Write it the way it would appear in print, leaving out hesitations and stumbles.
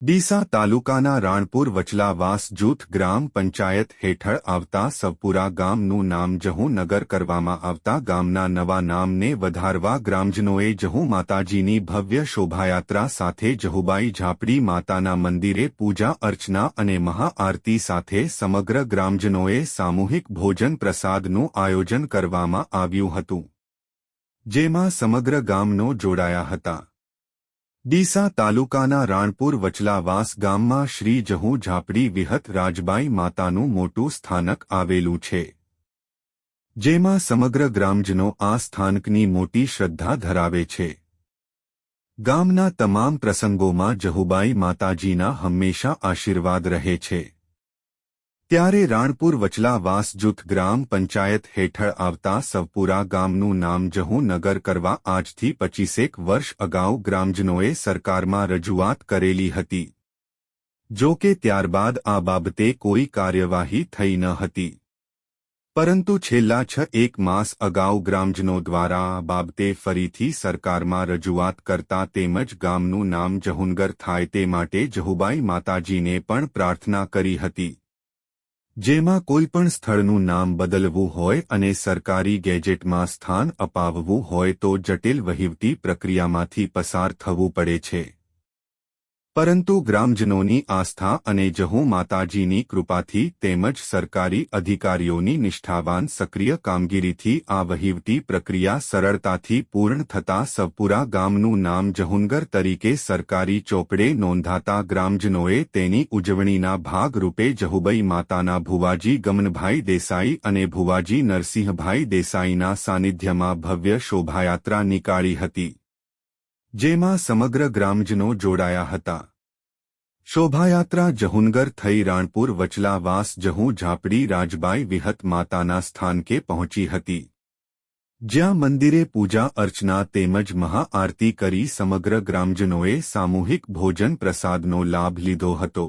ડીસા તાલુકાના રાણપુર વચલાવાસ જૂથ ગ્રામ પંચાયત હેઠળ આવતા સવપુરા ગામનું નામ જહુ નગર કરવામાં આવતા ગામના નવા નામને વધારવા ગ્રામજનોએ જહુ માતાજીની ભવ્ય શોભાયાત્રા સાથે જહુબાઈ ઝાપડી માતાના મંદિરે પૂજા અર્ચના અને મહાઆરતી સાથે સમગ્ર ગ્રામજનોએ સામૂહિક ભોજન પ્રસાદનું આયોજન કરવામાં આવ્યું હતું, જેમાં સમગ્ર ગામનો જોડાયા હતા। ડીસા તાલુકાના રાણપુર વચલાવાસ ગામમાં શ્રી જહુ ઝાપડી વિહત રાજબાઈ માતાનું મોટું સ્થાનક આવેલું છે, જેમાં સમગ્ર ગ્રામજનો આ સ્થાનકની મોટી શ્રદ્ધા ધરાવે છે। ગામના તમામ પ્રસંગોમાં જહુબાઈ માતાજીના હંમેશા આશીર્વાદ રહે છે। ત્યારે રાણપુર વચલાવાસ જૂથ ગ્રામ પંચાયત હેઠળ આવતા સવપુરા ગામનું નામ જહુ નગર કરવા આજથી 25 વર્ષ અગાઉ ગ્રામજનોએ સરકારમાં રજૂઆત કરેલી હતી, જો કે ત્યારબાદ આ બાબતે કોઈ કાર્યવાહી થઈ ન હતી, પરંતુ છેલ્લા 6 માસ અગાઉ ગ્રામજનો દ્વારા આ બાબતે ફરીથી સરકારમાં રજૂઆત કરતા તેમજ ગામનું નામ જહુનગર થાય તે માટે જહુબાઈ માતાજીને પણ પ્રાર્થના કરી હતી, જેમાં કોઈપણ સ્થળનું નામ બદલવું હોય અને સરકારી ગેજેટમાં સ્થાન અપાવવું હોય તો જટિલ વહીવટી પ્રક્રિયામાંથી પસાર થવું પડે છે, પરંતુ ગ્રામજનોની આસ્થા અને જહુ માતાજીની કૃપાથી તેમજ સરકારી અધિકારીઓની નિષ્ઠાવાન સક્રિય કામગીરીથી આ વહીવટી પ્રક્રિયા સરળતાથી પૂર્ણ થતા સવપુરા ગામનું નામ જહુનગર તરીકે સરકારી ચોપડે નોંધાતા ગ્રામજનોએ તેની ઉજવણીના ભાગરૂપે જહુબાઈ માતાના ભુવાજી ગમનભાઈ દેસાઈ અને ભુવાજી નરસિંહભાઈ દેસાઈના સાનિધ્યમાં ભવ્ય શોભાયાત્રા નીકાળી હતી, જેમાં સમગ્ર ગ્રામજનો જોડાયા હતા। શોભાયાત્રા જહુનગર થઈ રાણપુર વચલાવાસ જહુ ઝાપડી રાજબાઈ વિહત માતાના સ્થાનકે પહોંચી હતી, જ્યાં મંદિરે પૂજા અર્ચના તેમજ મહાઆરતી કરી સમગ્ર ગ્રામજનોએ સામૂહિક ભોજન પ્રસાદનો લાભ લીધો હતો।